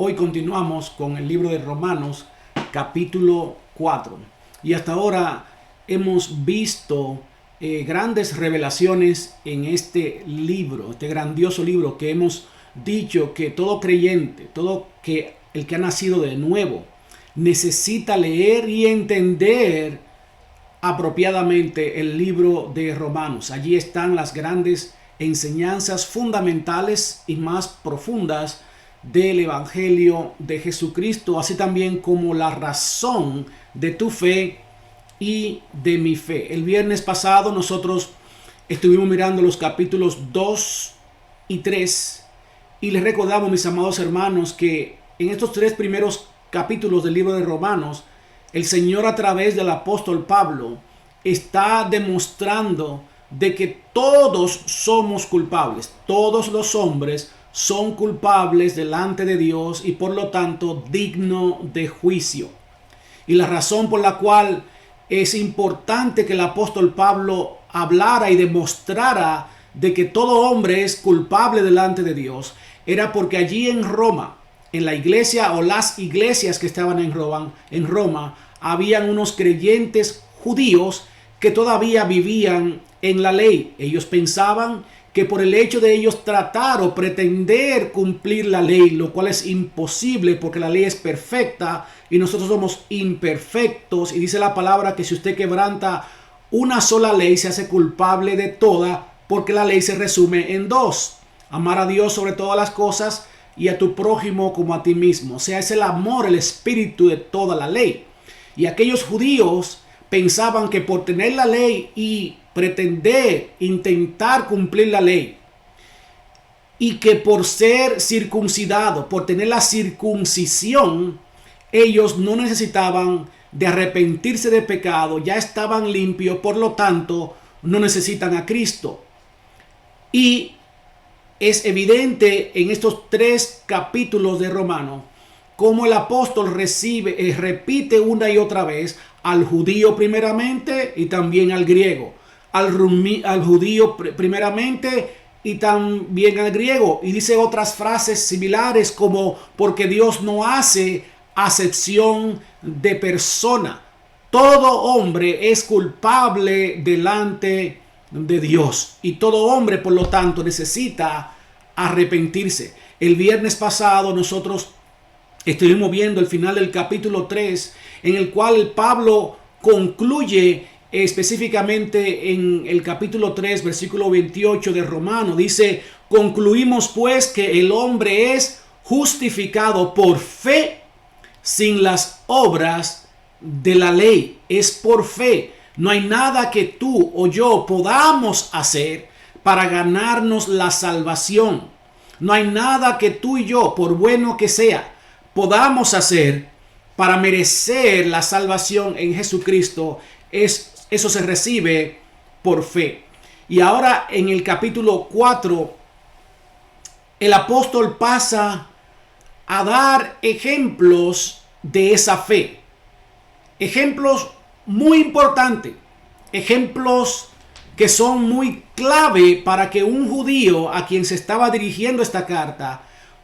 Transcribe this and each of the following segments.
Hoy continuamos con el libro de Romanos, capítulo 4. Y hasta ahora hemos visto grandes revelaciones en este libro, este grandioso libro que hemos dicho que todo creyente, el que ha nacido de nuevo, necesita leer y entender apropiadamente el libro de Romanos. Allí están las grandes enseñanzas fundamentales y más profundas del Evangelio de Jesucristo, así también como la razón de tu fe y de mi fe. El viernes pasado nosotros estuvimos mirando los capítulos 2 y 3 y les recordamos, mis amados hermanos, que en estos tres primeros capítulos del libro de Romanos, el Señor, a través del apóstol Pablo, está demostrando de que todos somos culpables. Todos los hombres son culpables delante de Dios y por lo tanto digno de juicio. Y la razón por la cual es importante que el apóstol Pablo hablara y demostrara de que todo hombre es culpable delante de Dios era porque allí en Roma, en la iglesia o las iglesias que estaban en Roma, habían unos creyentes judíos que todavía vivían en la ley. Ellos pensaban que por el hecho de ellos tratar o pretender cumplir la ley, lo cual es imposible porque la ley es perfecta y nosotros somos imperfectos, y dice la palabra que si usted quebranta una sola ley se hace culpable de toda, porque la ley se resume en dos: amar a Dios sobre todas las cosas y a tu prójimo como a ti mismo. O sea, es el amor, el espíritu de toda la ley. Y aquellos judíos pensaban que por tener la ley y pretender, intentar cumplir la ley, y que por ser circuncidado, por tener la circuncisión, ellos no necesitaban de arrepentirse de pecado, ya estaban limpios, por lo tanto no necesitan a Cristo. Y es evidente en estos tres capítulos de Romanos cómo el apóstol repite una y otra vez al judío primeramente y también al griego, al judío primeramente y también al griego, y dice otras frases similares como porque Dios no hace acepción de persona. Todo hombre es culpable delante de Dios y todo hombre, por lo tanto, necesita arrepentirse. El viernes pasado nosotros estuvimos viendo el final del capítulo 3, en el cual Pablo concluye específicamente en el capítulo 3, versículo 28 de Romano. Dice: concluimos pues que el hombre es justificado por fe sin las obras de la ley. Es por fe. No hay nada que tú o yo podamos hacer para ganarnos la salvación. No hay nada que tú y yo, por bueno que sea, podamos hacer para merecer la salvación en Jesucristo. Eso se recibe por fe. Y ahora en el capítulo 4, el apóstol pasa a dar ejemplos de esa fe. Ejemplos muy importantes. Ejemplos que son muy clave para que un judío a quien se estaba dirigiendo esta carta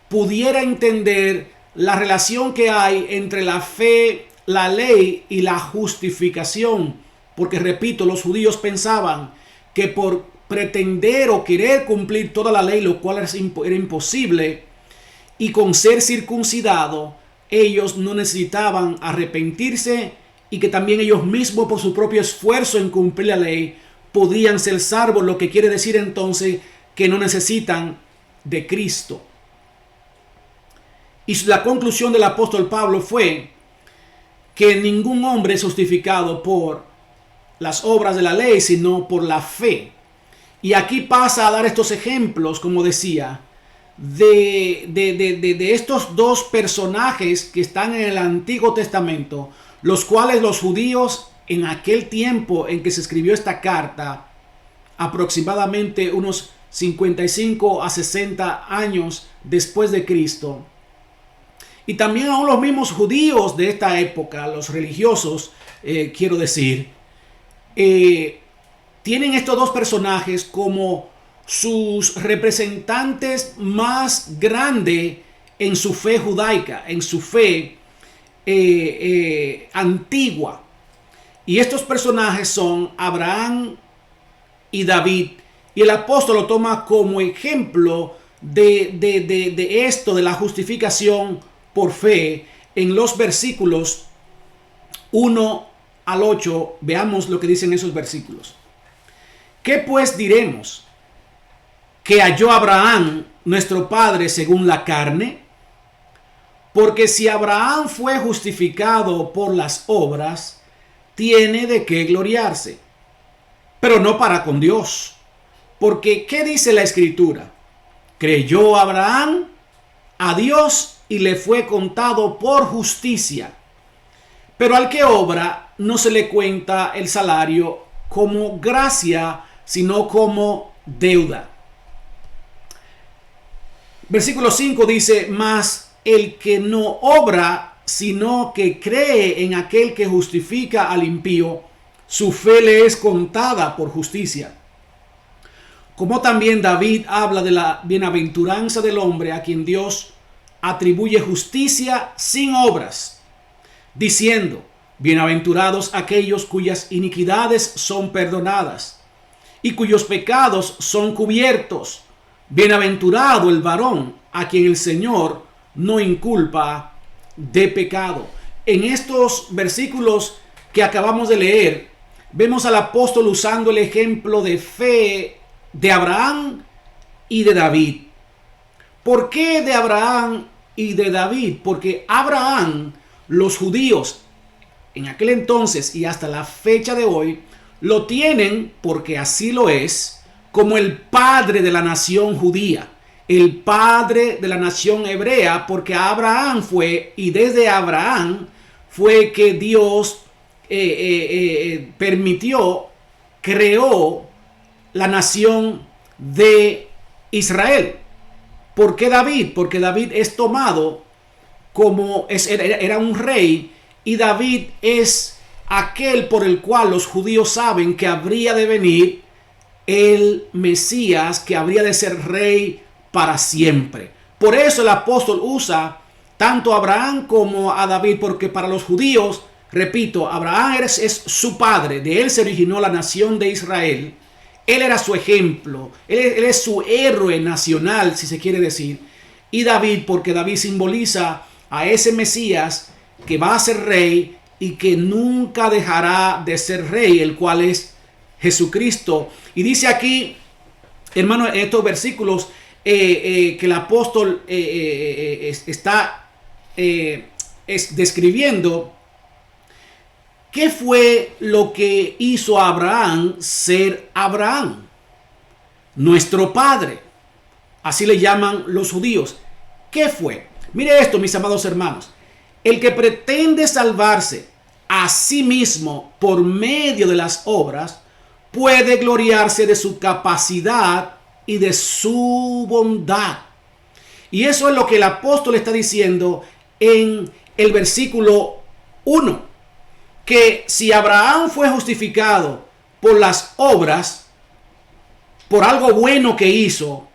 pudiera entender la relación que hay entre la fe, la ley y la justificación. Porque, repito, los judíos pensaban que por pretender o querer cumplir toda la ley, lo cual era imposible, y con ser circuncidado, ellos no necesitaban arrepentirse, y que también ellos mismos, por su propio esfuerzo en cumplir la ley, podían ser salvos, lo que quiere decir entonces que no necesitan de Cristo. Y la conclusión del apóstol Pablo fue que ningún hombre es justificado por las obras de la ley, sino por la fe. Y aquí pasa a dar estos ejemplos, como decía, de estos dos personajes que están en el Antiguo Testamento, los cuales los judíos en aquel tiempo en que se escribió esta carta, aproximadamente unos 55 a 60 años después de Cristo, y también aún los mismos judíos de esta época, los religiosos, quiero decir, tienen estos dos personajes como sus representantes más grandes en su fe judaica, en su fe antigua. Y estos personajes son Abraham y David. Y el apóstol lo toma como ejemplo de esto, de la justificación por fe, en los versículos 1 al 8. Veamos lo que dicen esos versículos. ¿Qué pues diremos? ¿Que halló Abraham nuestro padre según la carne? Porque si Abraham fue justificado por las obras, tiene de qué gloriarse, pero no para con Dios. Porque ¿qué dice la Escritura? Creyó Abraham a Dios y le fue contado por justicia. Pero al que obra no se le cuenta el salario como gracia, sino como deuda. Versículo 5 dice, mas el que no obra, sino que cree en aquel que justifica al impío, su fe le es contada por justicia. Como también David habla de la bienaventuranza del hombre a quien Dios atribuye justicia sin obras, diciendo, bienaventurados aquellos cuyas iniquidades son perdonadas y cuyos pecados son cubiertos. Bienaventurado el varón a quien el Señor no inculpa de pecado. En estos versículos que acabamos de leer, vemos al apóstol usando el ejemplo de fe de Abraham y de David. ¿Por qué de Abraham y de David? Porque Abraham, los judíos en aquel entonces y hasta la fecha de hoy, lo tienen, porque así lo es, como el padre de la nación judía, el padre de la nación hebrea, porque Abraham fue, y desde Abraham fue que Dios permitió, creó la nación de Israel. ¿Por qué David? Porque David es tomado como era un rey, y David es aquel por el cual los judíos saben que habría de venir el Mesías, que habría de ser rey para siempre. Por eso el apóstol usa tanto a Abraham como a David, porque para los judíos, repito, Abraham es su padre, de él se originó la nación de Israel, él era su ejemplo, él es su héroe nacional, si se quiere decir, y David, porque David simboliza a ese Mesías que va a ser rey y que nunca dejará de ser rey, el cual es Jesucristo. Y dice aquí, hermano, en estos versículos que el apóstol está describiendo qué fue lo que hizo a Abraham ser Abraham, nuestro padre. Así le llaman los judíos. ¿Qué fue? Mire esto, mis amados hermanos. El que pretende salvarse a sí mismo por medio de las obras puede gloriarse de su capacidad y de su bondad. Y eso es lo que el apóstol está diciendo en el versículo 1. Que si Abraham fue justificado por las obras, por algo bueno que hizo,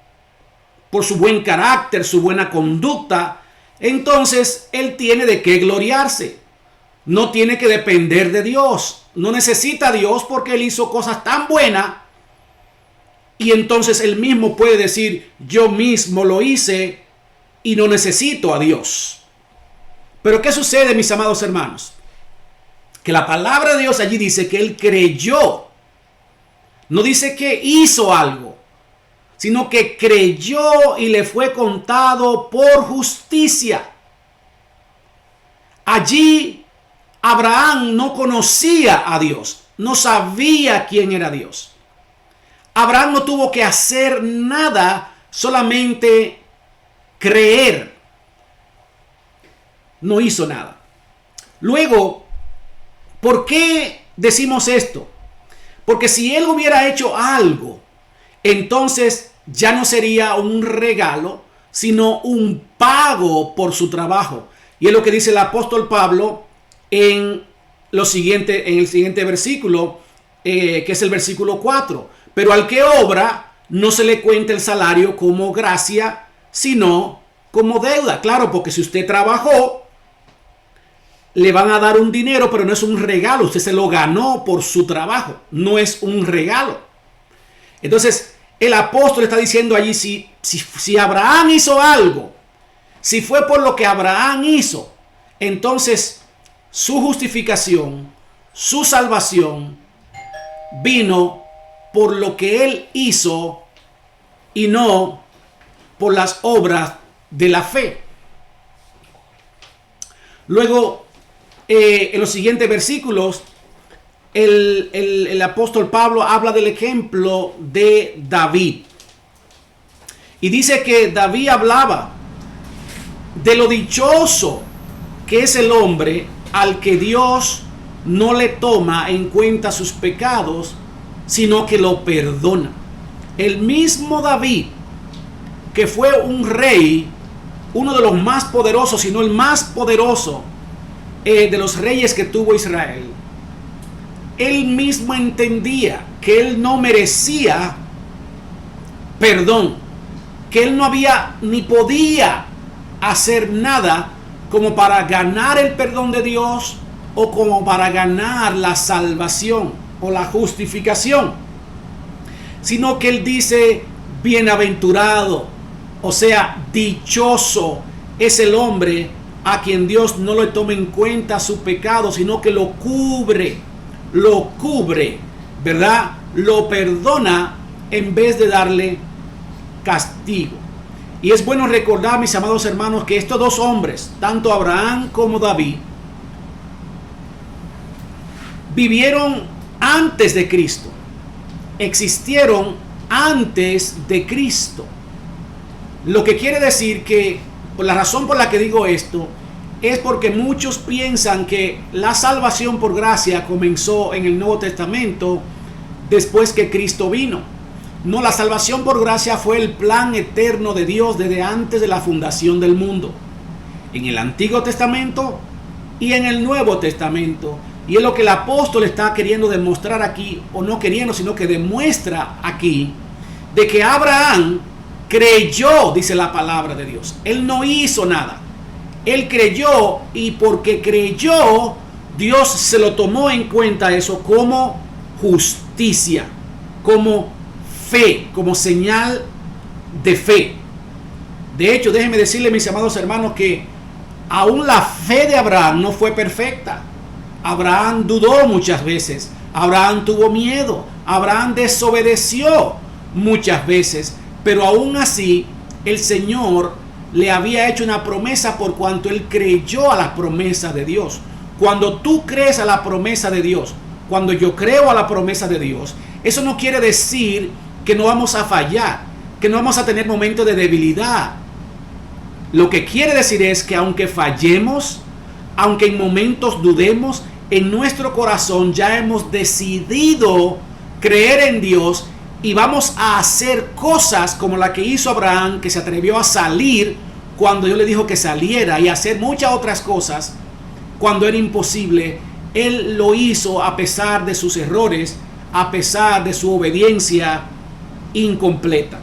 por su buen carácter, su buena conducta, entonces él tiene de qué gloriarse. No tiene que depender de Dios. No necesita a Dios porque él hizo cosas tan buenas. Y entonces él mismo puede decir, yo mismo lo hice y no necesito a Dios. Pero ¿qué sucede, mis amados hermanos? Que la palabra de Dios allí dice que él creyó. No dice que hizo algo, sino que creyó y le fue contado por justicia. Allí Abraham no conocía a Dios, no sabía quién era Dios. Abraham no tuvo que hacer nada, solamente creer. No hizo nada. Luego, ¿por qué decimos esto? Porque si él hubiera hecho algo, entonces ya no sería un regalo, sino un pago por su trabajo. Y es lo que dice el apóstol Pablo en el siguiente versículo, que es el versículo 4. Pero al que obra no se le cuenta el salario como gracia, sino como deuda. Claro, porque si usted trabajó, le van a dar un dinero, pero no es un regalo. Usted se lo ganó por su trabajo. No es un regalo. Entonces, el apóstol está diciendo allí, si Abraham hizo algo, si fue por lo que Abraham hizo, entonces su justificación, su salvación, vino por lo que él hizo y no por las obras de la fe. Luego, en los siguientes versículos, el apóstol Pablo habla del ejemplo de David. Y dice que David hablaba de lo dichoso que es el hombre al que Dios no le toma en cuenta sus pecados, sino que lo perdona. El mismo David, que fue un rey, uno de los más poderosos, si no el más poderoso de los reyes que tuvo Israel, él mismo entendía que él no merecía perdón, que él no había ni podía hacer nada como para ganar el perdón de Dios o como para ganar la salvación o la justificación, sino que él dice: bienaventurado, o sea, dichoso es el hombre a quien Dios no le toma en cuenta su pecado, sino que lo cubre, ¿verdad? Lo perdona en vez de darle castigo. Y es bueno recordar, mis amados hermanos, que estos dos hombres, tanto Abraham como David, vivieron antes de Cristo, existieron antes de Cristo. Lo que quiere decir que, por la razón por la que digo esto, es porque muchos piensan que la salvación por gracia comenzó en el Nuevo Testamento después que Cristo vino. No, la salvación por gracia fue el plan eterno de Dios desde antes de la fundación del mundo, en el Antiguo Testamento y en el Nuevo Testamento. Y es lo que el apóstol está queriendo demostrar aquí, o no queriendo, sino que demuestra aquí, de que Abraham creyó, dice la palabra de Dios. Él no hizo nada. Él creyó, y porque creyó, Dios se lo tomó en cuenta eso como justicia, como fe, como señal de fe. De hecho, déjenme decirle, mis amados hermanos, que aún la fe de Abraham no fue perfecta. Abraham dudó muchas veces. Abraham tuvo miedo. Abraham desobedeció muchas veces. Pero aún así, el Señor le había hecho una promesa por cuanto él creyó a las promesas de Dios. Cuando tú crees a la promesa de Dios, cuando yo creo a la promesa de Dios, eso no quiere decir que no vamos a fallar, que no vamos a tener momentos de debilidad. Lo que quiere decir es que aunque fallemos, aunque en momentos dudemos, en nuestro corazón ya hemos decidido creer en Dios y vamos a hacer cosas como la que hizo Abraham, que se atrevió a salir cuando Dios le dijo que saliera, y hacer muchas otras cosas cuando era imposible. Él lo hizo a pesar de sus errores, a pesar de su obediencia incompleta.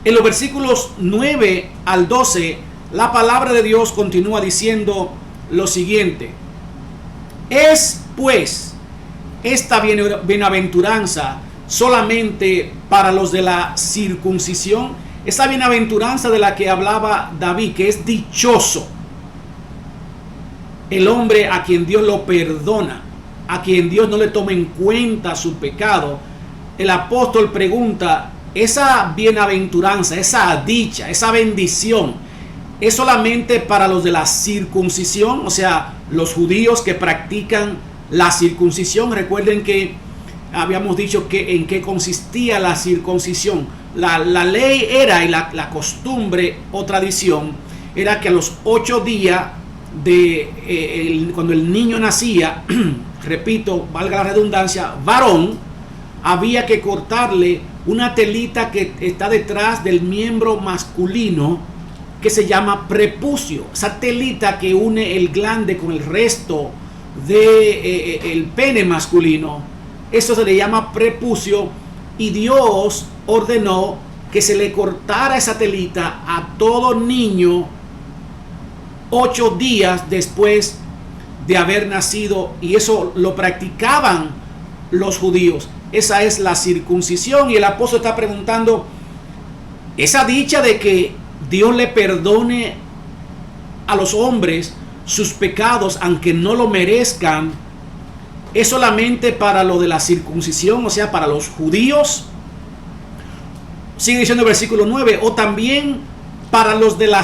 En los versículos 9 al 12, la palabra de Dios continúa diciendo lo siguiente: es pues esta bienaventuranza solamente para los de la circuncisión. Esa bienaventuranza de la que hablaba David, que es dichoso el hombre a quien Dios lo perdona, a quien Dios no le toma en cuenta su pecado. El apóstol pregunta: esa bienaventuranza, esa dicha, esa bendición, ¿es solamente para los de la circuncisión? O sea, los judíos que practican la circuncisión. Recuerden que habíamos dicho que en qué consistía la circuncisión. La ley era, y la costumbre o tradición era que a los 8 días cuando el niño nacía, repito, valga la redundancia, varón, había que cortarle una telita que está detrás del miembro masculino, que se llama prepucio. Esa telita que une el glande con el resto del pene masculino, eso se le llama prepucio. Y Dios ordenó que se le cortara esa telita a todo niño 8 días después de haber nacido, y eso lo practicaban los judíos. Esa es la circuncisión, y el apóstol está preguntando, esa dicha de que Dios le perdone a los hombres sus pecados aunque no lo merezcan, ¿es solamente para lo de la circuncisión, o sea, para los judíos? Sigue diciendo el versículo 9, o también para los de la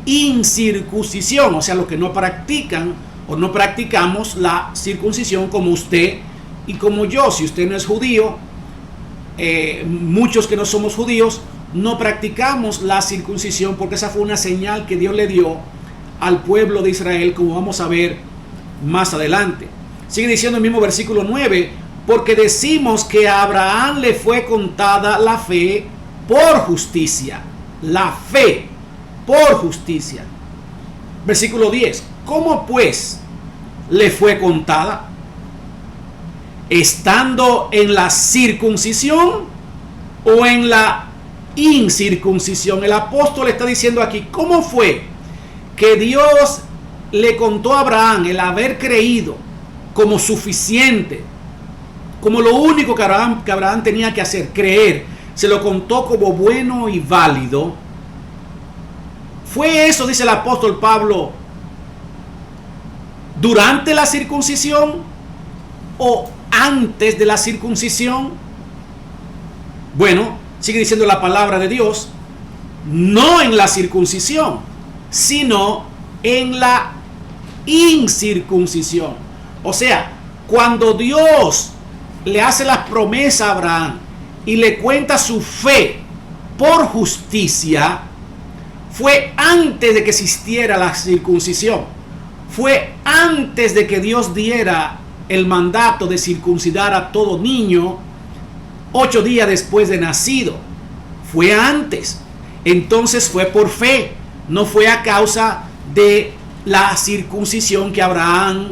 incircuncisión, o sea, los que no practican o no practicamos la circuncisión, como usted y como yo. Si usted no es judío, muchos que no somos judíos no practicamos la circuncisión, porque esa fue una señal que Dios le dio al pueblo de Israel, como vamos a ver más adelante. Sigue diciendo el mismo versículo 9, porque decimos que a Abraham le fue contada la fe por justicia. La fe por justicia. Versículo 10, ¿cómo pues le fue contada? ¿Estando en la circuncisión o en la incircuncisión? El apóstol está diciendo aquí, ¿cómo fue que Dios le contó a Abraham el haber creído como suficiente, como lo único que Abraham tenía que hacer, creer? Se lo contó como bueno y válido. ¿Fue eso, dice el apóstol Pablo, durante la circuncisión o antes de la circuncisión? Bueno, sigue diciendo la palabra de Dios, no en la circuncisión, sino en la incircuncisión. O sea, cuando Dios le hace la promesa a Abraham y le cuenta su fe por justicia, fue antes de que existiera la circuncisión. Fue antes de que Dios diera el mandato de circuncidar a todo niño 8 días después de nacido. Fue antes. Entonces fue por fe. No fue a causa de la circuncisión que Abraham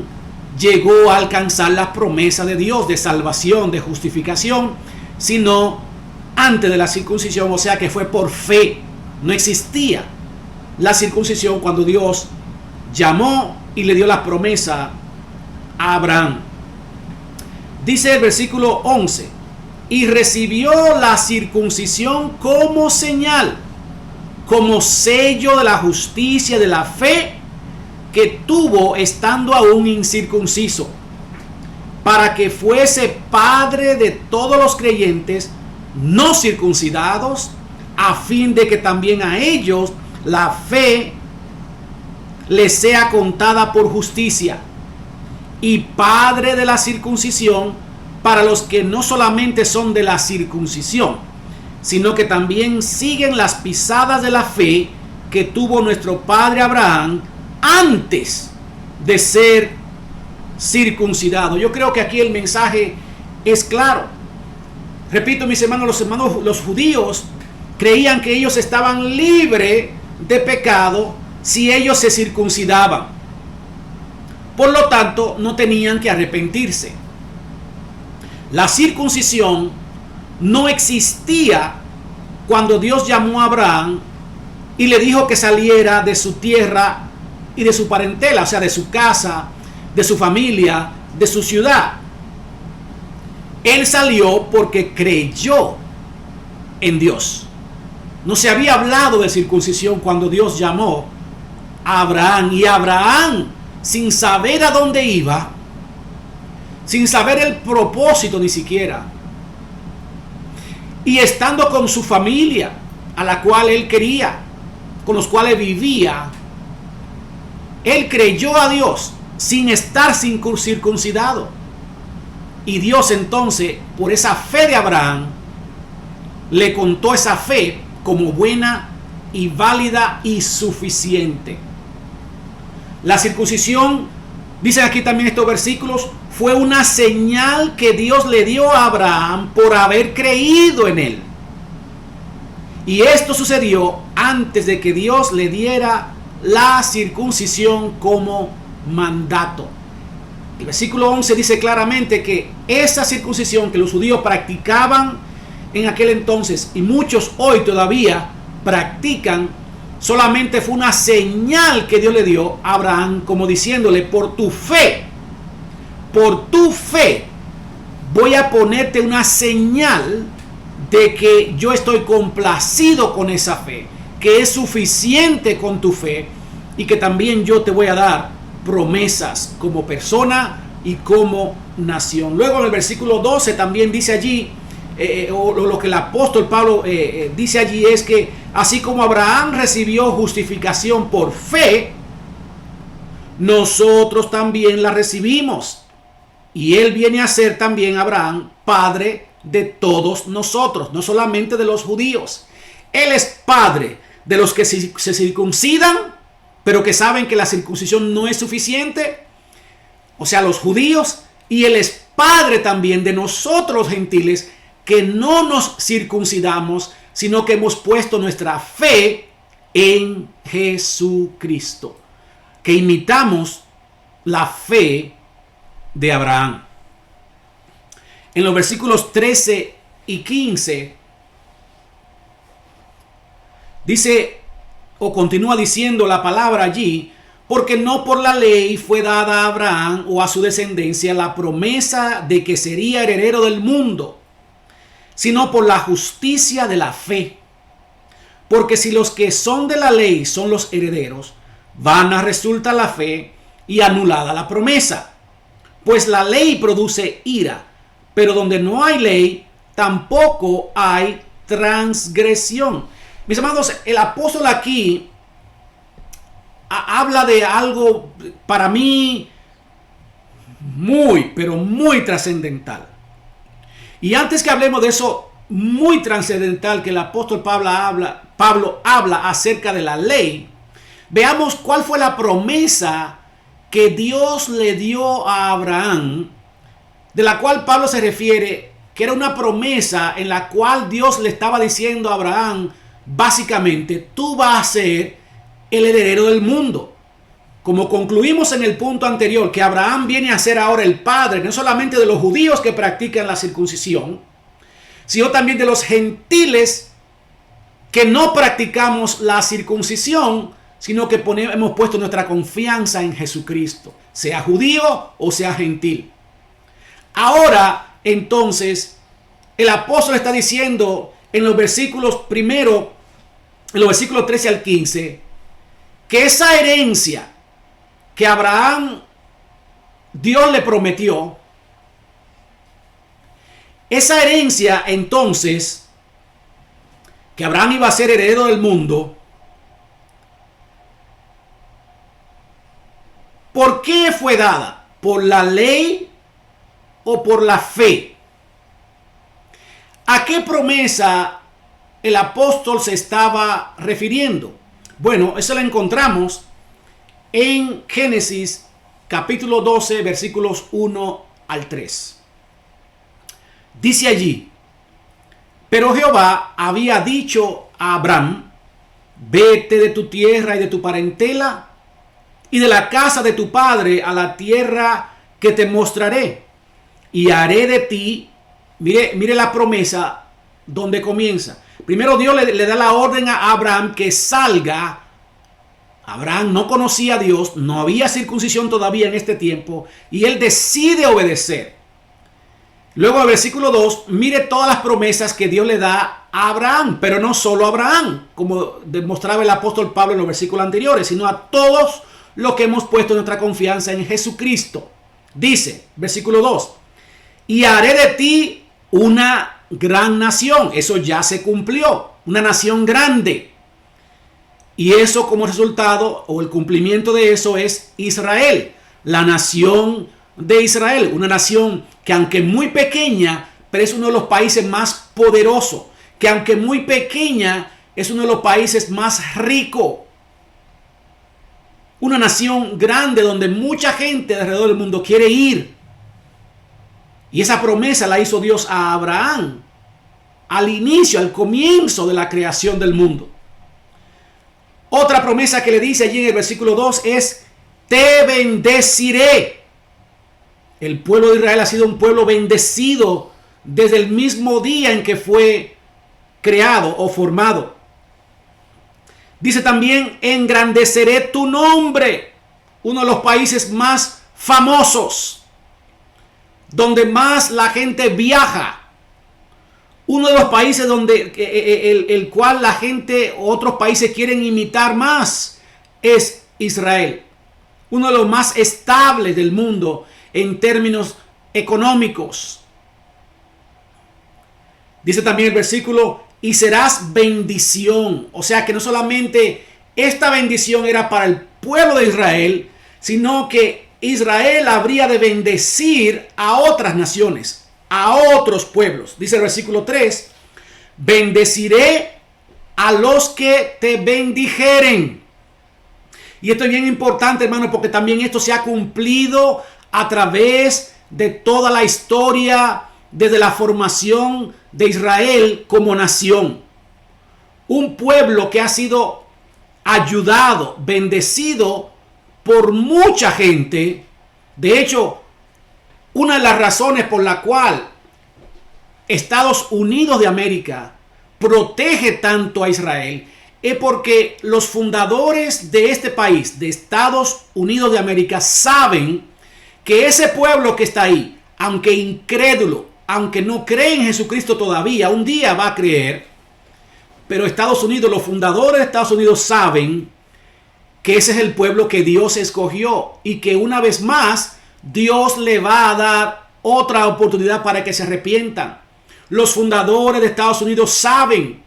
llegó a alcanzar la promesa de Dios de salvación, de justificación, sino antes de la circuncisión. O sea que fue por fe. No existía la circuncisión cuando Dios llamó y le dio la promesa a Abraham. Dice el versículo 11, y recibió la circuncisión como señal, como sello de la justicia de la fe que tuvo estando aún incircunciso, para que fuese padre de todos los creyentes no circuncidados, a fin de que también a ellos la fe les sea contada por justicia, y padre de la circuncisión para los que no solamente son de la circuncisión, sino que también siguen las pisadas de la fe que tuvo nuestro padre Abraham antes de ser circuncidado. Yo creo que aquí el mensaje es claro. Repito, mis hermanos, los judíos creían que ellos estaban libres de pecado si ellos se circuncidaban. Por lo tanto, no tenían que arrepentirse. La circuncisión no existía cuando Dios llamó a Abraham y le dijo que saliera de su tierra y de su parentela, o sea, de su casa, de su familia, de su ciudad. Él salió porque creyó en Dios. No se había hablado de circuncisión cuando Dios llamó a Abraham, y Abraham, sin saber a dónde iba, sin saber el propósito ni siquiera, y estando con su familia, a la cual él quería, con los cuales vivía, él creyó a Dios sin estar circuncidado. Y Dios entonces, por esa fe de Abraham, le contó esa fe como buena y válida y suficiente. La circuncisión, dicen aquí también estos versículos, fue una señal que Dios le dio a Abraham por haber creído en él. Y esto sucedió antes de que Dios le diera la circuncisión como mandato. El versículo 11 dice claramente que esa circuncisión que los judíos practicaban en aquel entonces y muchos hoy todavía practican, solamente fue una señal que Dios le dio a Abraham, como diciéndole: por tu fe voy a ponerte una señal de que yo estoy complacido con esa fe, que es suficiente con tu fe, y que también yo te voy a dar promesas como persona y como nación. Luego en el versículo 12 también dice allí, o lo que el apóstol Pablo dice allí es que así como Abraham recibió justificación por fe, nosotros también la recibimos. Y él viene a ser también, Abraham, padre de todos nosotros, no solamente de los judíos. Él es padre de los que se circuncidan, pero que saben que la circuncisión no es suficiente, o sea, los judíos. Y él es padre también de nosotros gentiles, que no nos circuncidamos, sino que hemos puesto nuestra fe en Jesucristo, que imitamos la fe de Abraham. En los versículos 13 y 15 dice, o continúa diciendo la palabra allí: porque no por la ley fue dada a Abraham o a su descendencia la promesa de que sería heredero del mundo, sino por la justicia de la fe. Porque si los que son de la ley son los herederos, vana resulta la fe y anulada la promesa. Pues la ley produce ira, pero donde no hay ley, tampoco hay transgresión. Mis amados, el apóstol aquí habla de algo para mí muy, pero muy trascendental. Y antes que hablemos de eso muy trascendental que el apóstol Pablo habla acerca de la ley, veamos cuál fue la promesa que Dios le dio a Abraham, de la cual Pablo se refiere, que era una promesa en la cual Dios le estaba diciendo a Abraham, básicamente: tú vas a ser el heredero del mundo. Como concluimos en el punto anterior, que Abraham viene a ser ahora el padre, no solamente de los judíos que practican la circuncisión, sino también de los gentiles que no practicamos la circuncisión, sino que hemos puesto nuestra confianza en Jesucristo, sea judío o sea gentil. Ahora, entonces, el apóstol está diciendo en los versículos primero, en los versículos 13 al 15, que esa herencia que Abraham, Dios le prometió, esa herencia entonces, que Abraham iba a ser heredero del mundo, ¿por qué fue dada? ¿Por la ley o por la fe? ¿A qué promesa el apóstol se estaba refiriendo? Bueno, eso lo encontramos en Génesis capítulo 12, versículos 1 al 3. Dice allí: pero Jehová había dicho a Abraham: vete de tu tierra y de tu parentela y de la casa de tu padre a la tierra que te mostraré, y haré de ti. Mire la promesa donde comienza. Primero Dios le da la orden a Abraham que salga. Abraham no conocía a Dios, no había circuncisión todavía en este tiempo, y él decide obedecer. Luego el versículo 2, mire todas las promesas que Dios le da a Abraham, pero no solo a Abraham, como demostraba el apóstol Pablo en los versículos anteriores, sino a todos los que hemos puesto nuestra confianza en Jesucristo. Dice, versículo 2, y haré de ti una gran nación. Eso ya se cumplió, una nación grande. Y eso, como resultado, o el cumplimiento de eso, es Israel, la nación de Israel, una nación que, aunque muy pequeña, pero es uno de los países más poderosos, que aunque muy pequeña, es uno de los países más ricos. Una nación grande donde mucha gente alrededor del mundo quiere ir. Y esa promesa la hizo Dios a Abraham al inicio, al comienzo de la creación del mundo. Otra promesa que le dice allí en el versículo 2 es: te bendeciré. El pueblo de Israel ha sido un pueblo bendecido desde el mismo día en que fue creado o formado. Dice también, engrandeceré tu nombre. Uno de los países más famosos, donde más la gente viaja. Uno de los países donde el cual la gente, otros países quieren imitar más, es Israel. Uno de los más estables del mundo en términos económicos. Dice también el versículo, y serás bendición. O sea que no solamente esta bendición era para el pueblo de Israel, sino que Israel habría de bendecir a otras naciones, a otros pueblos. Dice el versículo 3, bendeciré a los que te bendijeren. Y esto es bien importante, hermano, porque también esto se ha cumplido a través de toda la historia, desde la formación de Israel como nación. Un pueblo que ha sido ayudado, bendecido por mucha gente. De hecho, una de las razones por la cual Estados Unidos de América protege tanto a Israel es porque los fundadores de este país, de Estados Unidos de América, saben que ese pueblo que está ahí, aunque incrédulo, aunque no cree en Jesucristo todavía, un día va a creer. Pero Estados Unidos, los fundadores de Estados Unidos saben que ese es el pueblo que Dios escogió y que una vez más Dios le va a dar otra oportunidad para que se arrepientan. Los fundadores de Estados Unidos saben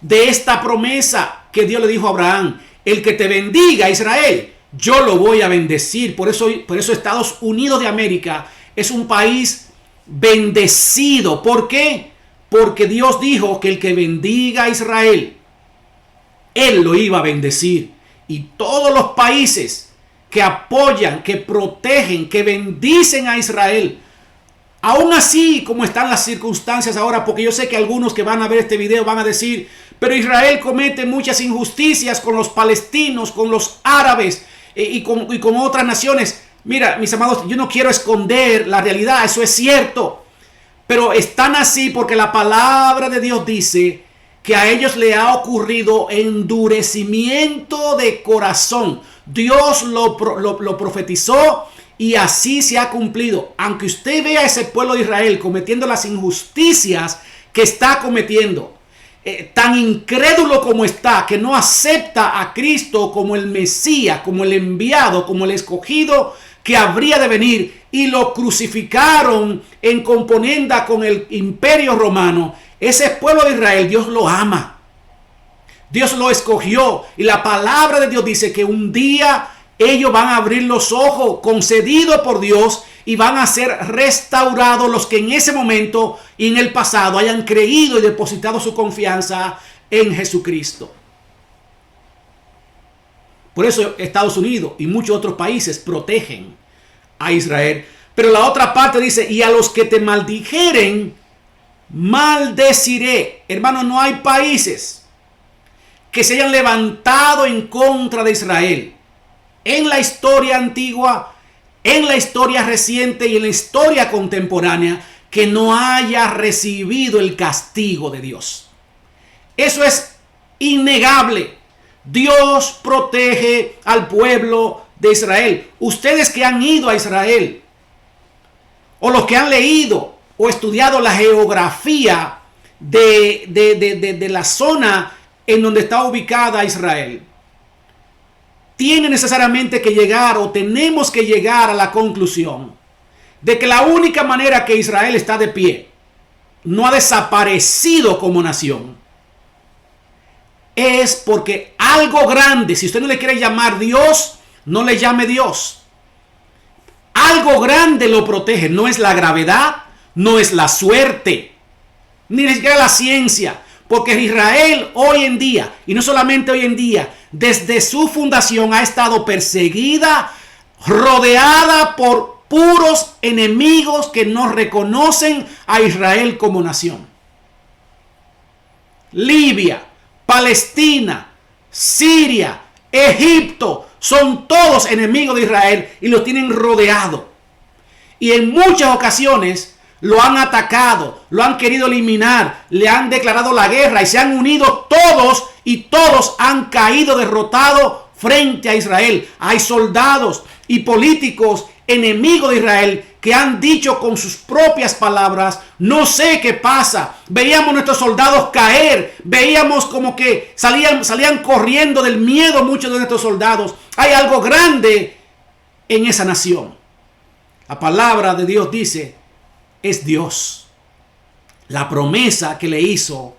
de esta promesa que Dios le dijo a Abraham: el que te bendiga, Israel, yo lo voy a bendecir. Por eso Estados Unidos de América es un país bendecido. ¿Por qué? Porque Dios dijo que el que bendiga a Israel, Él lo iba a bendecir. Y todos los países que apoyan, que protegen, que bendicen a Israel, aún así como están las circunstancias ahora, porque yo sé que algunos que van a ver este video van a decir: pero Israel comete muchas injusticias con los palestinos, con los árabes y con otras naciones. Mira, mis amados, yo no quiero esconder la realidad, eso es cierto. Pero están así porque la palabra de Dios dice que a ellos le ha ocurrido endurecimiento de corazón. Dios lo profetizó y así se ha cumplido. Aunque usted vea a ese pueblo de Israel cometiendo las injusticias que está cometiendo, tan incrédulo como está, que no acepta a Cristo como el Mesías, como el enviado, como el escogido que habría de venir, y lo crucificaron en componenda con el imperio romano. Ese pueblo de Israel, Dios lo ama, Dios lo escogió, y la palabra de Dios dice que un día ellos van a abrir los ojos concedidos por Dios y van a ser restaurados los que en ese momento y en el pasado hayan creído y depositado su confianza en Jesucristo. Por eso Estados Unidos y muchos otros países protegen a Israel. Pero la otra parte dice: y a los que te maldijeren, maldeciré. Hermano, no hay países que se hayan levantado en contra de Israel en la historia antigua, en la historia reciente y en la historia contemporánea que no haya recibido el castigo de Dios. Eso es innegable. Dios protege al pueblo de Israel. Ustedes que han ido a Israel, o los que han leído o estudiado la geografía de la zona en donde está ubicada Israel, tienen necesariamente que llegar, o tenemos que llegar a la conclusión de que la única manera que Israel está de pie, no ha desaparecido como nación, es porque algo grande, si usted no le quiere llamar Dios, no le llame Dios, algo grande lo protege. No es la gravedad, no es la suerte, ni siquiera la ciencia, porque Israel hoy en día, y no solamente hoy en día, desde su fundación ha estado perseguida, rodeada por puros enemigos que no reconocen a Israel como nación. Libia, Palestina, Siria, Egipto, son todos enemigos de Israel y los tienen rodeado. Y en muchas ocasiones lo han atacado, lo han querido eliminar, le han declarado la guerra y se han unido todos y todos han caído derrotados frente a Israel. Hay soldados y políticos enemigos de Israel que han dicho con sus propias palabras: no sé qué pasa. Veíamos nuestros soldados caer, veíamos como que salían corriendo del miedo muchos de nuestros soldados. Hay algo grande en esa nación. La palabra de Dios dice: es Dios. La promesa que le hizo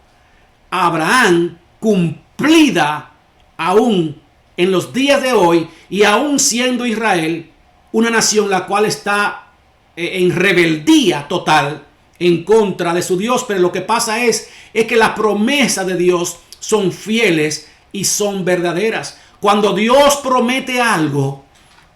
a Abraham cumplida aún en los días de hoy, y aún siendo Israel una nación la cual está en rebeldía total en contra de su Dios. Pero lo que pasa es que las promesas de Dios son fieles y son verdaderas. Cuando Dios promete algo,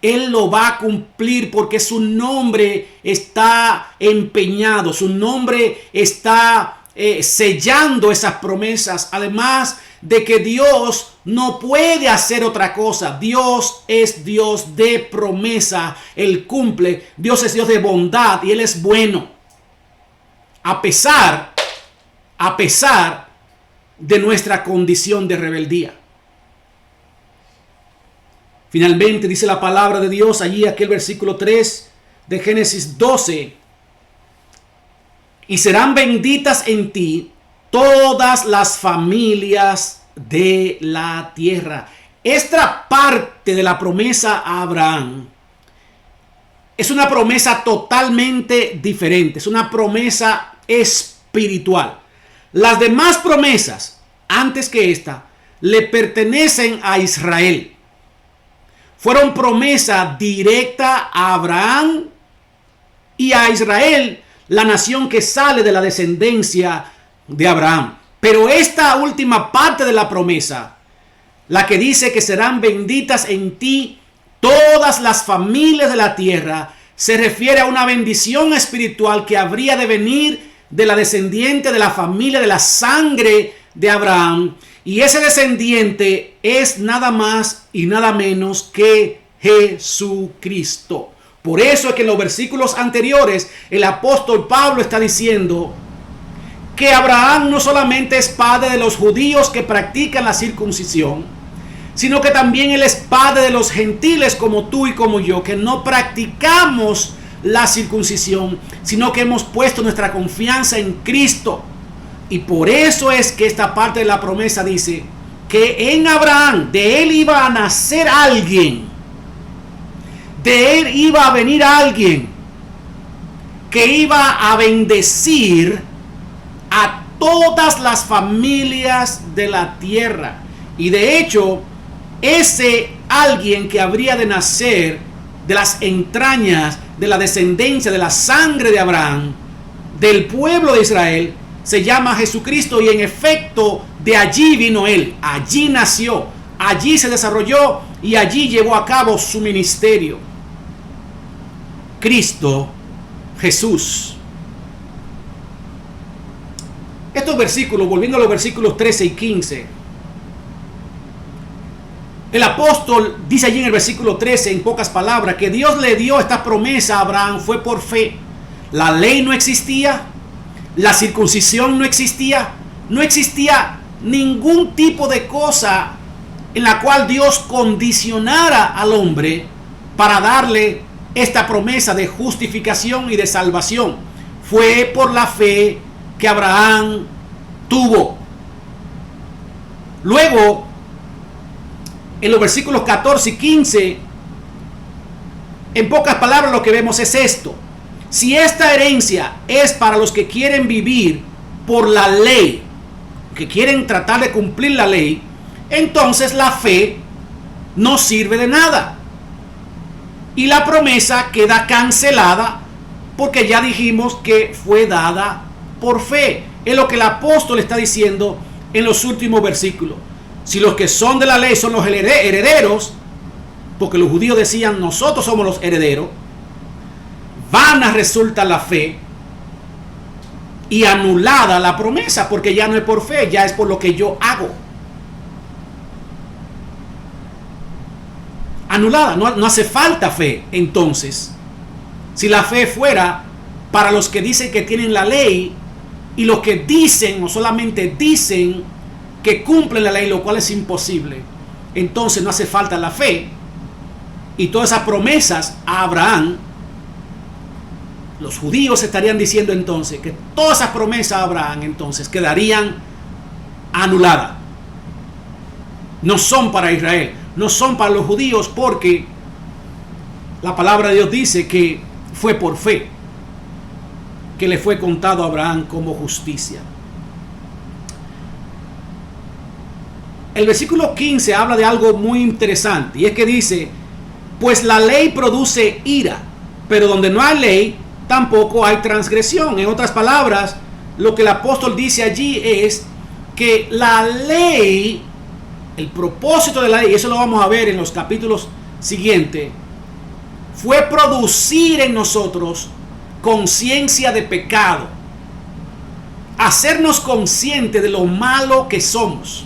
Él lo va a cumplir, porque su nombre está empeñado, su nombre está sellando esas promesas. Además de que Dios no puede hacer otra cosa. Dios es Dios de promesa. Él cumple. Dios es Dios de bondad y Él es bueno. A pesar de nuestra condición de rebeldía. Finalmente dice la palabra de Dios allí, aquel versículo 3 de Génesis 12. Y serán benditas en ti todas las familias de la tierra. Esta parte de la promesa a Abraham es una promesa totalmente diferente. Es una promesa espiritual. Las demás promesas, antes que esta, le pertenecen a Israel. Fueron promesa directa a Abraham y a Israel, la nación que sale de la descendencia de Abraham. Pero esta última parte de la promesa, la que dice que serán benditas en ti todas las familias de la tierra, se refiere a una bendición espiritual que habría de venir de la descendiente de la familia, de la sangre de Abraham. Y ese descendiente es nada más y nada menos que Jesucristo. Por eso es que en los versículos anteriores el apóstol Pablo está diciendo que Abraham no solamente es padre de los judíos que practican la circuncisión, sino que también él es padre de los gentiles como tú y como yo, que no practicamos la circuncisión, sino que hemos puesto nuestra confianza en Cristo. Y por eso es que esta parte de la promesa dice que en Abraham, de él iba a nacer alguien, de él iba a venir alguien que iba a bendecir a todas las familias de la tierra. Y de hecho, ese alguien que habría de nacer de las entrañas, de la descendencia, de la sangre de Abraham, del pueblo de Israel, se llama Jesucristo. Y en efecto, de allí vino él, allí nació, allí se desarrolló y allí llevó a cabo su ministerio. Cristo Jesús. Estos versículos, volviendo a los versículos 13 y 15, el apóstol dice allí en el versículo 13, en pocas palabras, que Dios le dio esta promesa a Abraham fue por fe. La ley no existía, la circuncisión no existía, no existía ningún tipo de cosa en la cual Dios condicionara al hombre para darle esta promesa de justificación y de salvación. Fue por la fe que Abraham tuvo. Luego, en los versículos 14 y 15, en pocas palabras lo que vemos es esto: si esta herencia es para los que quieren vivir por la ley, que quieren tratar de cumplir la ley, entonces la fe no sirve de nada. Y la promesa queda cancelada porque ya dijimos que fue dada por fe. Es lo que el apóstol está diciendo en los últimos versículos. Si los que son de la ley son los herederos, porque los judíos decían nosotros somos los herederos, vana resulta la fe y anulada la promesa, porque ya no es por fe, ya es por lo que yo hago. Anulada, no hace falta fe. Entonces, si la fe fuera para los que dicen que tienen la ley y los que dicen, o solamente dicen, que cumplen la ley, lo cual es imposible. Entonces no hace falta la fe, y todas esas promesas a Abraham, los judíos estarían diciendo entonces que todas esas promesas a Abraham entonces quedarían anuladas. No son para Israel, no son para los judíos, porque la palabra de Dios dice que fue por fe que le fue contado a Abraham como justicia. El versículo 15 habla de algo muy interesante, y es que dice: pues la ley produce ira, pero donde no hay ley, tampoco hay transgresión. En otras palabras, lo que el apóstol dice allí es que la ley, el propósito de la ley, y eso lo vamos a ver en los capítulos siguientes, fue producir en nosotros conciencia de pecado, hacernos conscientes de lo malo que somos,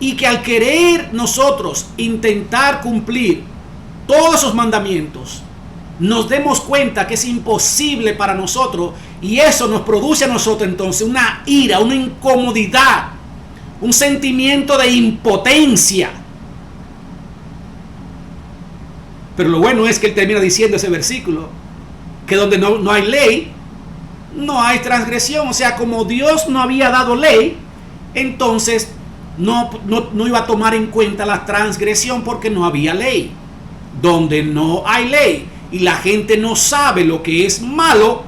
y que al querer nosotros intentar cumplir todos esos mandamientos, nos demos cuenta que es imposible para nosotros, y eso nos produce a nosotros entonces una ira, una incomodidad, un sentimiento de impotencia. Pero lo bueno es que él termina diciendo ese versículo, que donde no hay ley, no hay transgresión. O sea, como Dios no había dado ley, entonces no iba a tomar en cuenta la transgresión, porque no había ley. Donde no hay ley y la gente no sabe lo que es malo,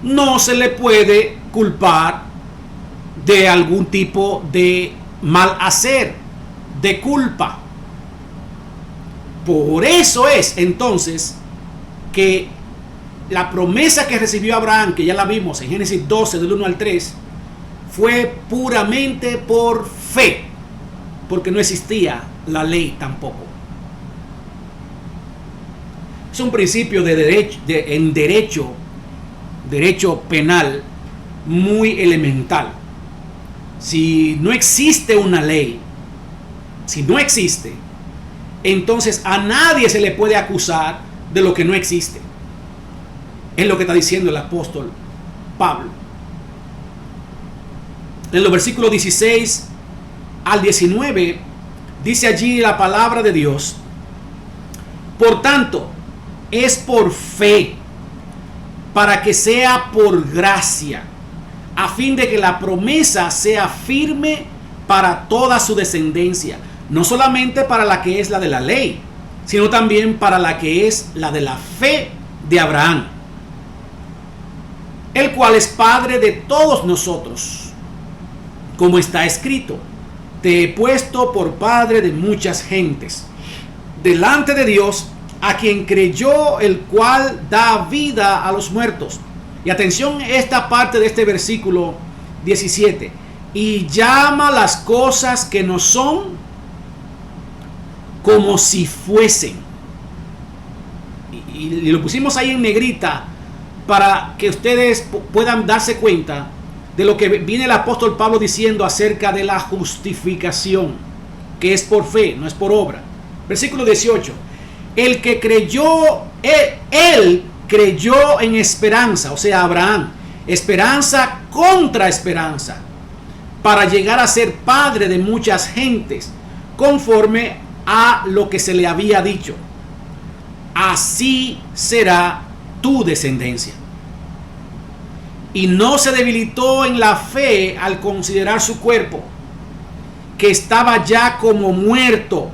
no se le puede culpar de algún tipo de mal hacer, de culpa. Por eso es entonces que la promesa que recibió Abraham, que ya la vimos en Génesis 12 del 1 al 3, fue puramente por fe, porque no existía la ley tampoco. Es un principio de derecho, en derecho penal muy elemental. Si no existe una ley, si no existe, entonces a nadie se le puede acusar de lo que no existe. Es lo que está diciendo el apóstol Pablo. En los versículos 16 al 19 dice allí la palabra de Dios: por tanto, es por fe, para que sea por gracia, a fin de que la promesa sea firme para toda su descendencia, no solamente para la que es la de la ley, sino también para la que es la de la fe de Abraham, el cual es padre de todos nosotros, como está escrito: te he puesto por padre de muchas gentes, delante de Dios, a quien creyó, el cual da vida a los muertos. Y atención a esta parte de este versículo 17: y llama las cosas que no son como si fuesen. Y lo pusimos ahí en negrita para que ustedes puedan darse cuenta de lo que viene el apóstol Pablo diciendo acerca de la justificación, que es por fe, no es por obra. Versículo 18: el que creyó, él creyó en esperanza, o sea, Abraham, esperanza contra esperanza, para llegar a ser padre de muchas gentes, conforme a lo que se le había dicho: así será tu descendencia. Y no se debilitó en la fe al considerar su cuerpo, que estaba ya como muerto,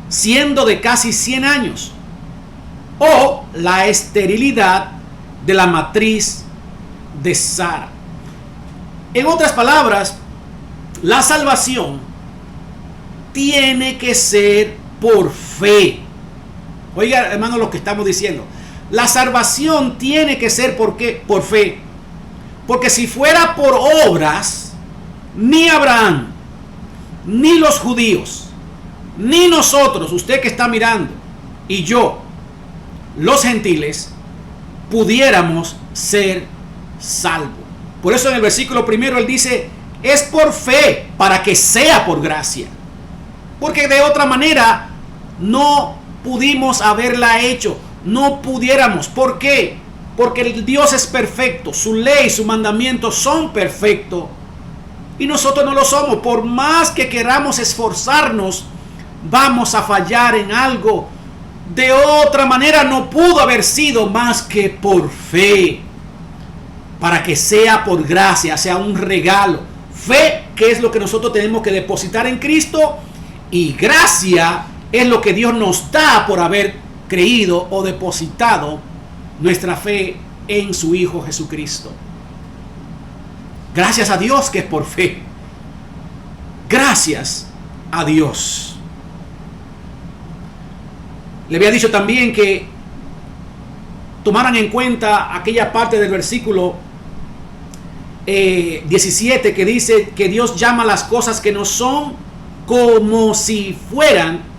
siendo de casi 100 años, o la esterilidad de la matriz de Sara. En otras palabras, la salvación tiene que ser por fe. Oiga, hermano, lo que estamos diciendo. La salvación tiene que ser por fe. Porque si fuera por obras, ni Abraham, ni los judíos, ni nosotros, usted que está mirando, y yo, los gentiles, pudiéramos ser salvos. Por eso en el versículo primero él dice: es por fe, para que sea por gracia. Porque de otra manera no pudimos haberla hecho. no pudiéramos. ¿Por qué? Porque el Dios es perfecto, su ley, sus mandamientos son perfectos y nosotros no lo somos. Por más que queramos esforzarnos, vamos a fallar en algo. De otra manera no pudo haber sido más que por fe, para que sea por gracia, sea un regalo. Fe, que es lo que nosotros tenemos que depositar en Cristo, y gracia es lo que Dios nos da por haber creído o depositado nuestra fe en su Hijo Jesucristo. Gracias a Dios que es por fe. Gracias a Dios. Le había dicho también que tomaran en cuenta aquella parte del versículo 17 que dice que Dios llama las cosas que no son como si fueran.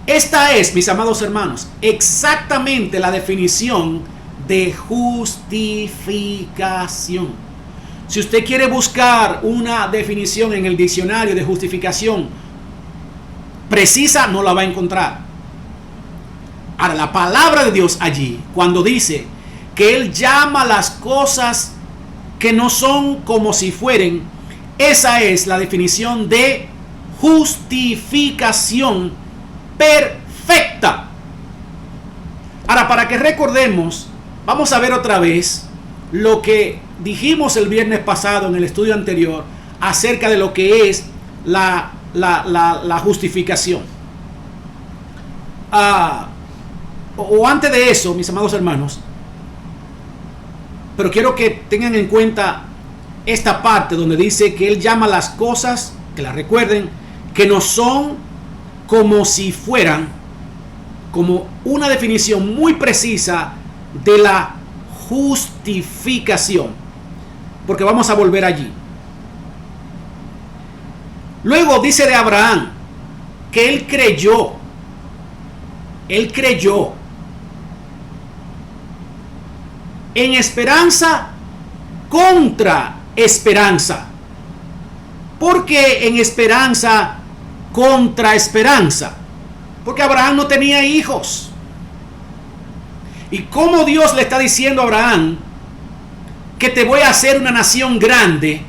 Esta es, mis amados hermanos, exactamente la definición de justificación. Si usted quiere buscar una definición en el diccionario de justificación precisa, no la va a encontrar. Ahora, la palabra de Dios allí, cuando dice que Él llama las cosas que no son como si fueren, esa es la definición de justificación perfecta. Ahora, para que recordemos, vamos a ver otra vez lo que dijimos el viernes pasado en el estudio anterior acerca de lo que es la justificación. O antes de eso, mis amados hermanos, pero quiero que tengan en cuenta esta parte donde dice que Él llama las cosas, que las recuerden, que no son como si fueran, como una definición muy precisa de la justificación, porque vamos a volver allí. Luego dice de Abraham que él creyó en esperanza contra esperanza. ¿Por qué en esperanza contra esperanza? Porque Abraham no tenía hijos. ¿Y cómo Dios le está diciendo a Abraham que te voy a hacer una nación grande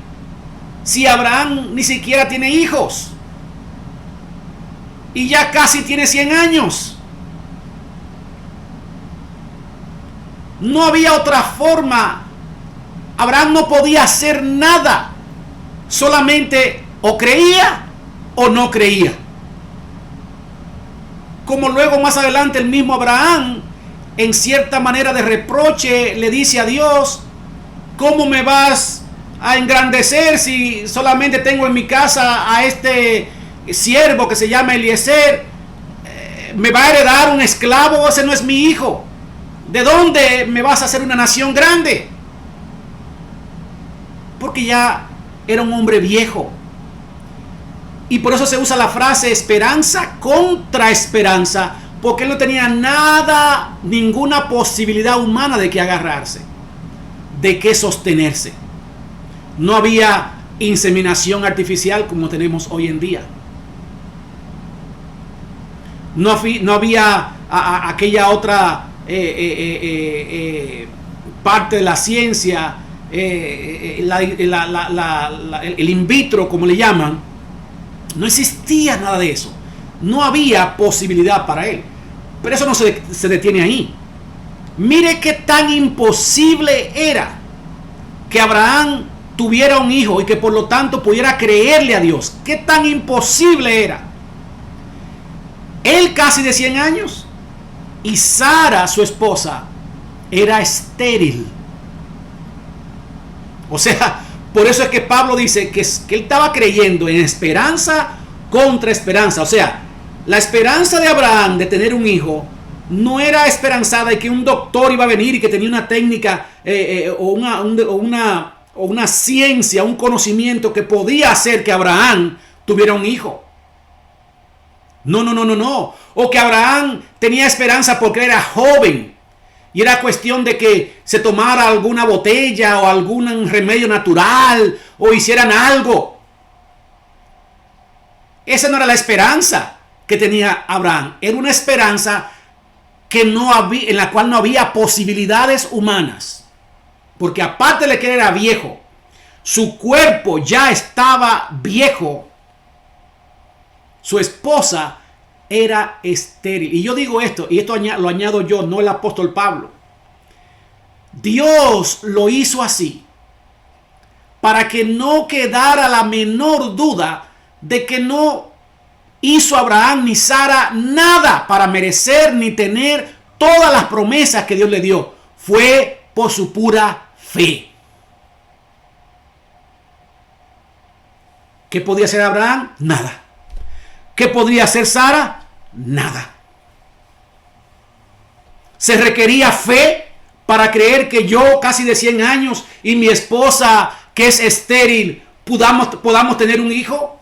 si Abraham ni siquiera tiene hijos? Y ya casi tiene 100 años. No había otra forma. Abraham no podía hacer nada. Solamente o creía o no creía. Como luego más adelante el mismo Abraham, en cierta manera de reproche, le dice a Dios: ¿cómo me vas a engrandecer si solamente tengo en mi casa a este siervo que se llama Eliezer? ¿Me va a heredar un esclavo? Ese no es mi hijo. ¿De dónde me vas a hacer una nación grande? Porque ya era un hombre viejo. Y por eso se usa la frase esperanza contra esperanza, porque él no tenía nada, ninguna posibilidad humana de que agarrarse, de que sostenerse. No había inseminación artificial como tenemos hoy en día. No había aquella otra parte de la ciencia, el in vitro, como le llaman. No existía nada de eso. No había posibilidad para él. Pero eso no se detiene ahí. Mire qué tan imposible era que Abraham tuviera un hijo y que por lo tanto pudiera creerle a Dios. Qué tan imposible era. Él casi de 100 años y Sara, su esposa, era estéril. O sea, por eso es que Pablo dice que él estaba creyendo en esperanza contra esperanza. O sea, la esperanza de Abraham de tener un hijo no era esperanzada de que un doctor iba a venir y que tenía una técnica o una ciencia, un conocimiento que podía hacer que Abraham tuviera un hijo. No. O que Abraham tenía esperanza porque era joven y era cuestión de que se tomara alguna botella o algún remedio natural o hicieran algo. Esa no era la esperanza. que tenía Abraham. Era una esperanza que no había, en la cual no había posibilidades humanas. Porque aparte de que era viejo, su cuerpo ya estaba viejo. Su esposa era estéril. Y yo digo esto, y esto lo añado yo, no el apóstol Pablo. Dios lo hizo así para que no quedara la menor duda de que no hizo Abraham ni Sara nada para merecer ni tener todas las promesas que Dios le dio. Fue por su pura fe. ¿Qué podía hacer Abraham? Nada. ¿Qué podría hacer Sara? Nada. Se requería fe para creer que yo, casi de 100 años, y mi esposa, que es estéril, podamos tener un hijo.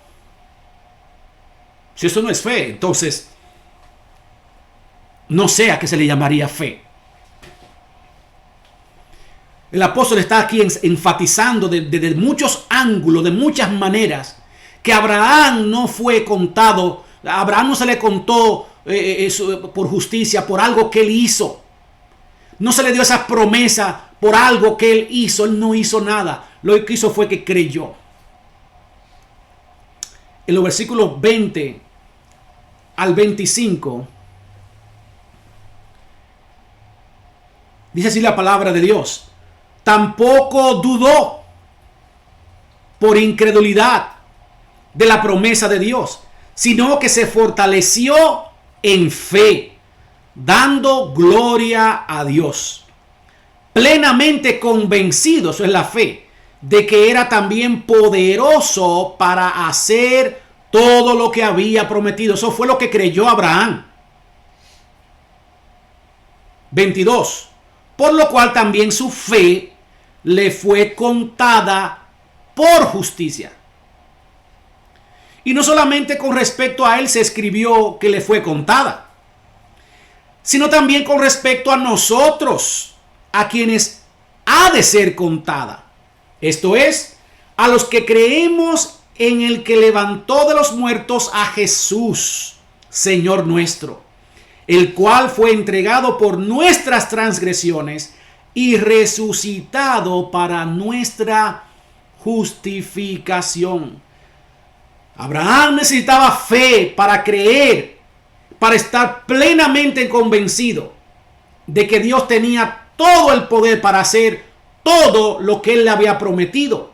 Si eso no es fe, entonces no sé a qué se le llamaría fe. El apóstol está aquí enfatizando desde muchos ángulos, de muchas maneras, que Abraham no fue contado, a Abraham no se le contó por justicia, por algo que él hizo. No se le dio esa promesa por algo que él hizo. Él no hizo nada. Lo que hizo fue que creyó. En los versículos 20 al 25, dice así la palabra de Dios. Tampoco dudó por incredulidad de la promesa de Dios, sino que se fortaleció en fe, dando gloria a Dios, plenamente convencido, eso es la fe, de que era también poderoso para hacer todo lo que había prometido. Eso fue lo que creyó Abraham. 22. Por lo cual también su fe le fue contada por justicia. Y no solamente con respecto a él se escribió que le fue contada, sino también con respecto a nosotros, a quienes ha de ser contada. Esto es, a los que creemos en el que levantó de los muertos a Jesús, Señor nuestro, el cual fue entregado por nuestras transgresiones y resucitado para nuestra justificación. Abraham necesitaba fe para creer, para estar plenamente convencido de que Dios tenía todo el poder para hacer todo lo que él le había prometido.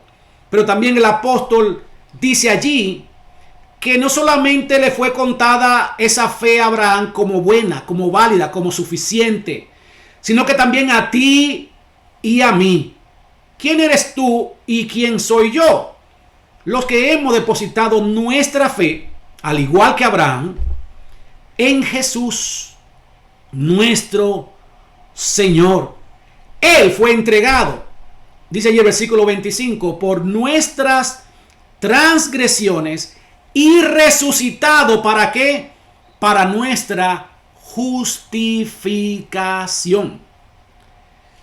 Pero también el apóstol dice allí que no solamente le fue contada esa fe a Abraham como buena, como válida, como suficiente, sino que también a ti y a mí. ¿Quién eres tú y quién soy yo? Los que hemos depositado nuestra fe, al igual que Abraham, en Jesús, nuestro Señor. Él fue entregado, dice allí el versículo 25, por nuestras transgresiones y resucitado, ¿para qué? Para nuestra justificación.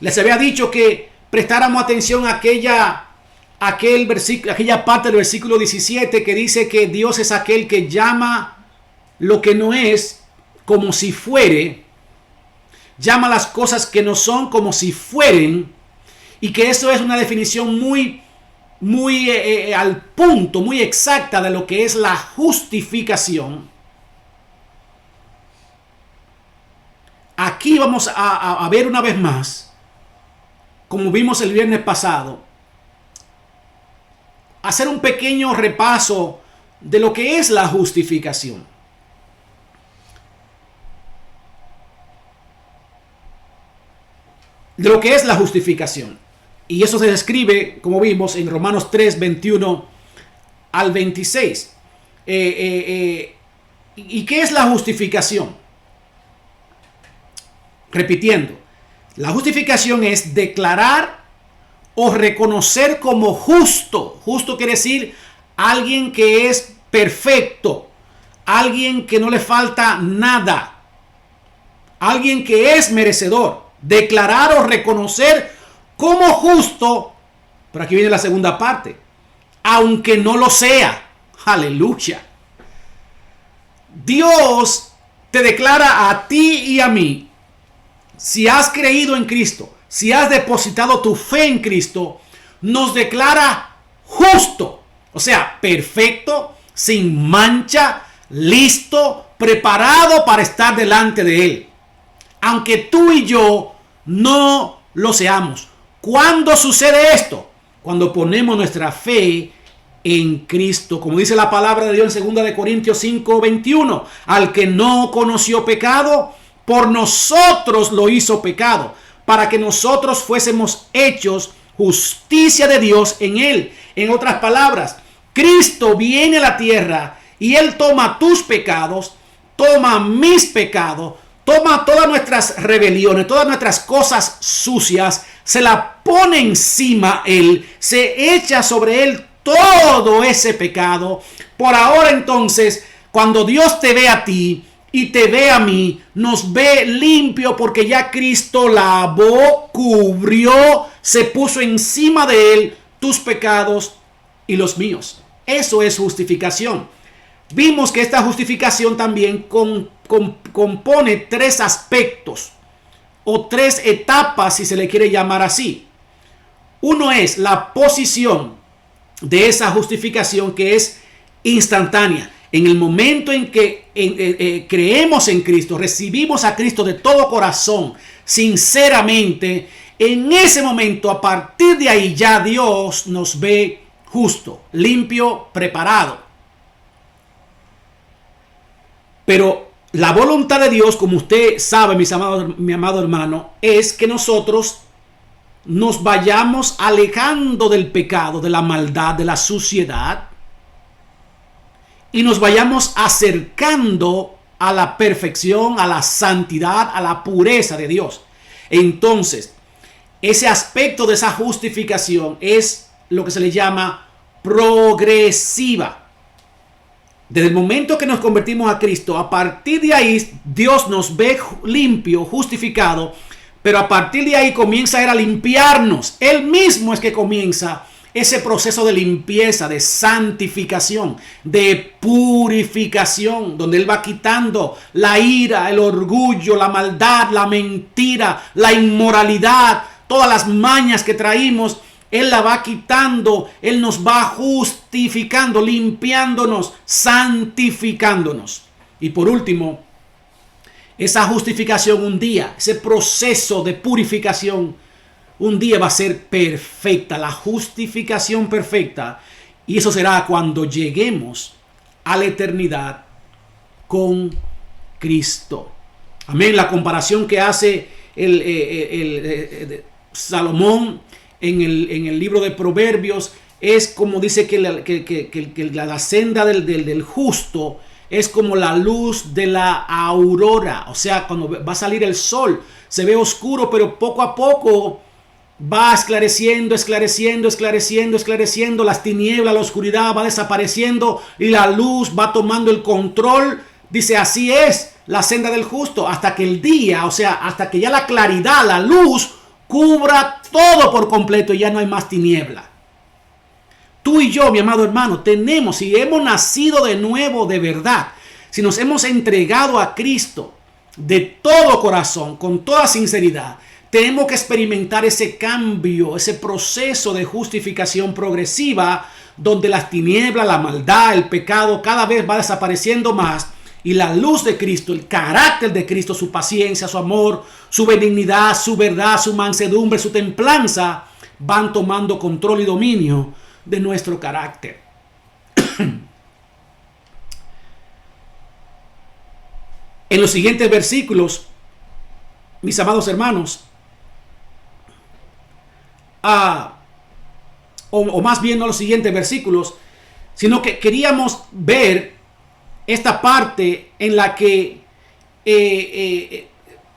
Les había dicho que prestáramos atención a aquella parte del versículo 17 que dice que Dios es aquel que llama lo que no es como si fuere, llama las cosas que no son como si fueren, y que eso es una definición muy al punto, muy exacta de lo que es la justificación. Aquí vamos a ver una vez más, como vimos el viernes pasado, hacer un pequeño repaso de lo que es la justificación. De lo que es la justificación. Y eso se describe, como vimos, en Romanos 3, 21 al 26. ¿Y qué es la justificación? Repitiendo, la justificación es declarar o reconocer como justo. Justo quiere decir alguien que es perfecto, alguien que no le falta nada, alguien que es merecedor. Declarar o reconocer como justo, pero aquí viene la segunda parte, aunque no lo sea. Aleluya. Dios te declara a ti y a mí, si has creído en Cristo, si has depositado tu fe en Cristo, nos declara justo, o sea, perfecto, sin mancha, listo, preparado para estar delante de Él. Aunque tú y yo no lo seamos. ¿Cuándo sucede esto? Cuando ponemos nuestra fe en Cristo. Como dice la palabra de Dios en 2 Corintios 5:21. Al que no conoció pecado, por nosotros lo hizo pecado, para que nosotros fuésemos hechos justicia de Dios en Él. En otras palabras, Cristo viene a la tierra y Él toma tus pecados, toma mis pecados, toma todas nuestras rebeliones, todas nuestras cosas sucias, se la pone encima Él, se echa sobre Él todo ese pecado. Por ahora entonces, cuando Dios te ve a ti y te ve a mí, nos ve limpio porque ya Cristo lavó, cubrió, se puso encima de Él tus pecados y los míos. Eso es justificación. Vimos que esta justificación también compone tres aspectos o tres etapas, si se le quiere llamar así. Uno es la posición de esa justificación, que es instantánea. En el momento en que creemos en Cristo, recibimos a Cristo de todo corazón, sinceramente, en ese momento, a partir de ahí, ya Dios nos ve justo, limpio, preparado. Pero la voluntad de Dios, como usted sabe, mi amado hermano, es que nosotros nos vayamos alejando del pecado, de la maldad, de la suciedad, y nos vayamos acercando a la perfección, a la santidad, a la pureza de Dios. Entonces, ese aspecto de esa justificación es lo que se le llama progresiva. Desde el momento que nos convertimos a Cristo, a partir de ahí Dios nos ve limpio, justificado, pero a partir de ahí comienza a limpiarnos. Él mismo es que comienza ese proceso de limpieza, de santificación, de purificación, donde Él va quitando la ira, el orgullo, la maldad, la mentira, la inmoralidad, todas las mañas que traímos. Él la va quitando, Él nos va justificando, limpiándonos, santificándonos. Y por último, esa justificación un día, ese proceso de purificación, un día va a ser perfecta, la justificación perfecta. Y eso será cuando lleguemos a la eternidad con Cristo. Amén. La comparación que hace Salomón en el libro de Proverbios es como dice que la senda del justo es como la luz de la aurora. O sea, cuando va a salir el sol, se ve oscuro, pero poco a poco va esclareciendo, las tinieblas, la oscuridad va desapareciendo y la luz va tomando el control. Dice, así es la senda del justo, hasta que el día, o sea, hasta que ya la claridad, la luz, cubra todo por completo y ya no hay más tiniebla. Tú y yo, mi amado hermano, tenemos, si hemos nacido de nuevo de verdad, si nos hemos entregado a Cristo de todo corazón, con toda sinceridad, tenemos que experimentar ese cambio, ese proceso de justificación progresiva, donde las tinieblas, la maldad, el pecado cada vez va desapareciendo más. Y la luz de Cristo, el carácter de Cristo, su paciencia, su amor, su benignidad, su verdad, su mansedumbre, su templanza, van tomando control y dominio de nuestro carácter. En los siguientes versículos, mis amados hermanos, o más bien no los siguientes versículos, sino que queríamos ver esta parte en la que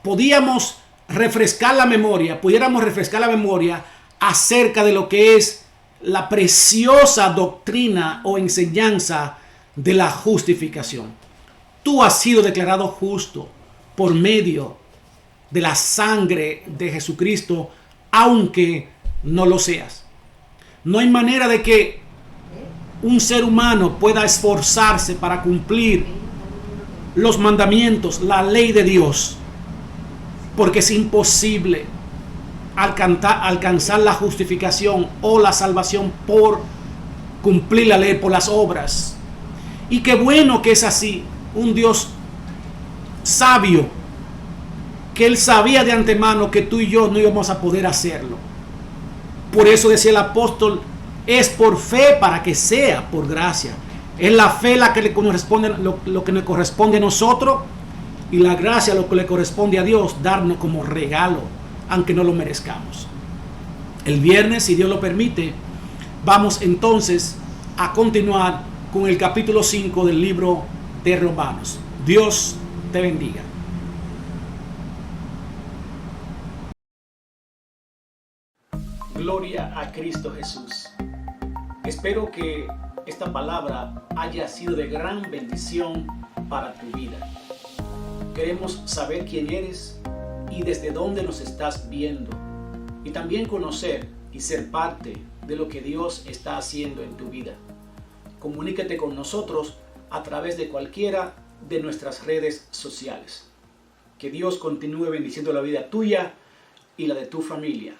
pudiéramos refrescar la memoria acerca de lo que es la preciosa doctrina o enseñanza de la justificación. Tú has sido declarado justo por medio de la sangre de Jesucristo, aunque no lo seas. No hay manera de que un ser humano pueda esforzarse para cumplir los mandamientos, la ley de Dios, porque es imposible alcanzar la justificación o la salvación por cumplir la ley, por las obras. Y qué bueno que es así, un Dios sabio, que Él sabía de antemano que tú y yo no íbamos a poder hacerlo. Por eso decía el apóstol, es por fe para que sea por gracia. Es la fe la que le corresponde, lo que nos corresponde a nosotros, y la gracia lo que le corresponde a Dios, darnos como regalo, aunque no lo merezcamos. El viernes, si Dios lo permite, vamos entonces a continuar con el capítulo 5 del libro de Romanos. Dios te bendiga. Gloria a Cristo Jesús. Espero que esta palabra haya sido de gran bendición para tu vida. Queremos saber quién eres y desde dónde nos estás viendo, y también conocer y ser parte de lo que Dios está haciendo en tu vida. Comunícate con nosotros a través de cualquiera de nuestras redes sociales. Que Dios continúe bendiciendo la vida tuya y la de tu familia.